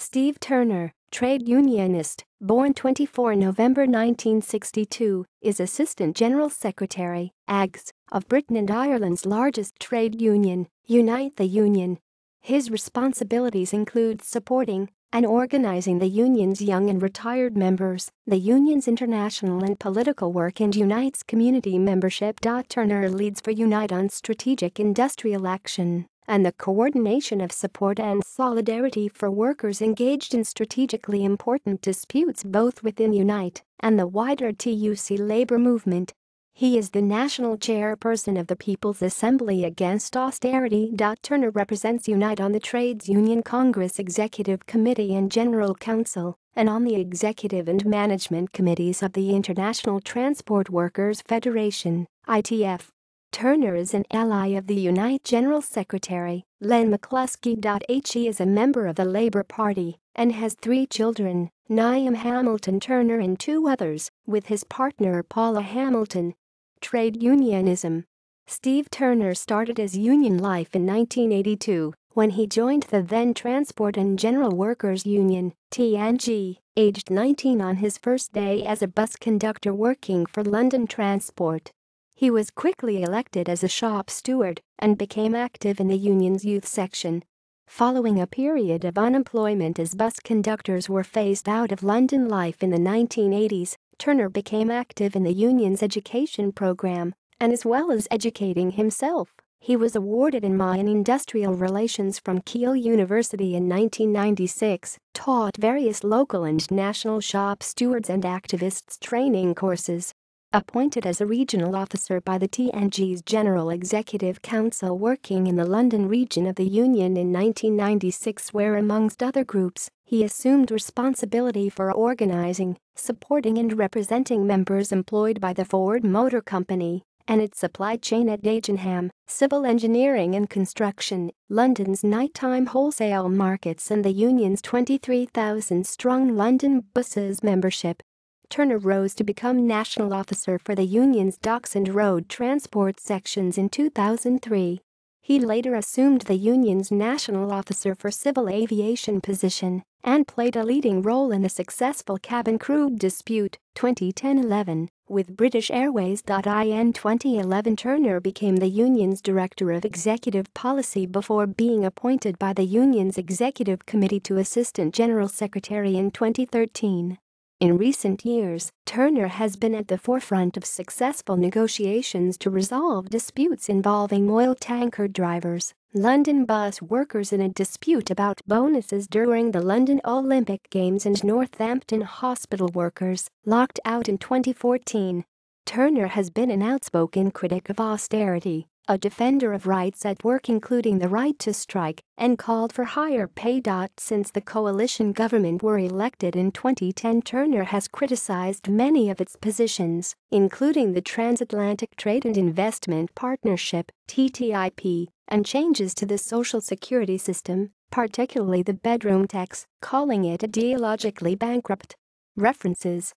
Steve Turner, trade unionist, born 24 November 1962, is Assistant General Secretary, AGS, of Britain and Ireland's largest trade union, Unite the Union. His responsibilities include supporting and organizing the union's young and retired members, the union's international and political work, and Unite's community membership. Turner leads for Unite on strategic industrial action and the coordination of support and solidarity for workers engaged in strategically important disputes both within Unite and the wider TUC labor movement. He is the national chairperson of the People's Assembly Against Austerity. Turner represents Unite on the Trades Union Congress Executive Committee and General Council, and on the Executive and Management Committees of the International Transport Workers Federation, ITF. Turner is an ally of the Unite General Secretary, Len McCluskey. He is a member of the Labour Party and has 3 children, Niamh Hamilton Turner and 2 others, with his partner Paula Hamilton. Trade unionism. Steve Turner started his union life in 1982 when he joined the then Transport and General Workers Union, TNG, aged 19 on his first day as a bus conductor working for London Transport. He was quickly elected as a shop steward and became active in the union's youth section. Following a period of unemployment as bus conductors were phased out of London life in the 1980s, Turner became active in the union's education program, and as well as educating himself, he was awarded a MA in Industrial Relations from Keele University in 1996, taught various local and national shop stewards and activists training courses. Appointed as a regional officer by the TNG's General Executive Council working in the London region of the Union in 1996, where amongst other groups, he assumed responsibility for organising, supporting and representing members employed by the Ford Motor Company and its supply chain at Dagenham, civil engineering and construction, London's nighttime wholesale markets and the union's 23,000-strong London Buses membership. Turner rose to become national officer for the union's docks and road transport sections in 2003. He later assumed the union's national officer for civil aviation position and played a leading role in the successful cabin crew dispute 2010-11 with British Airways. In 2011, Turner became the union's Director of Executive Policy before being appointed by the union's Executive Committee to Assistant General Secretary in 2013. In recent years, Turner has been at the forefront of successful negotiations to resolve disputes involving oil tanker drivers, London bus workers in a dispute about bonuses during the London Olympic Games, and Northampton hospital workers locked out in 2014. Turner has been an outspoken critic of austerity, a defender of rights at work including the right to strike, and called for higher pay. Since the coalition government were elected in 2010, Turner has criticized many of its positions, including the Transatlantic Trade and Investment Partnership (TTIP) and changes to the social security system, particularly the bedroom tax, calling it ideologically bankrupt. References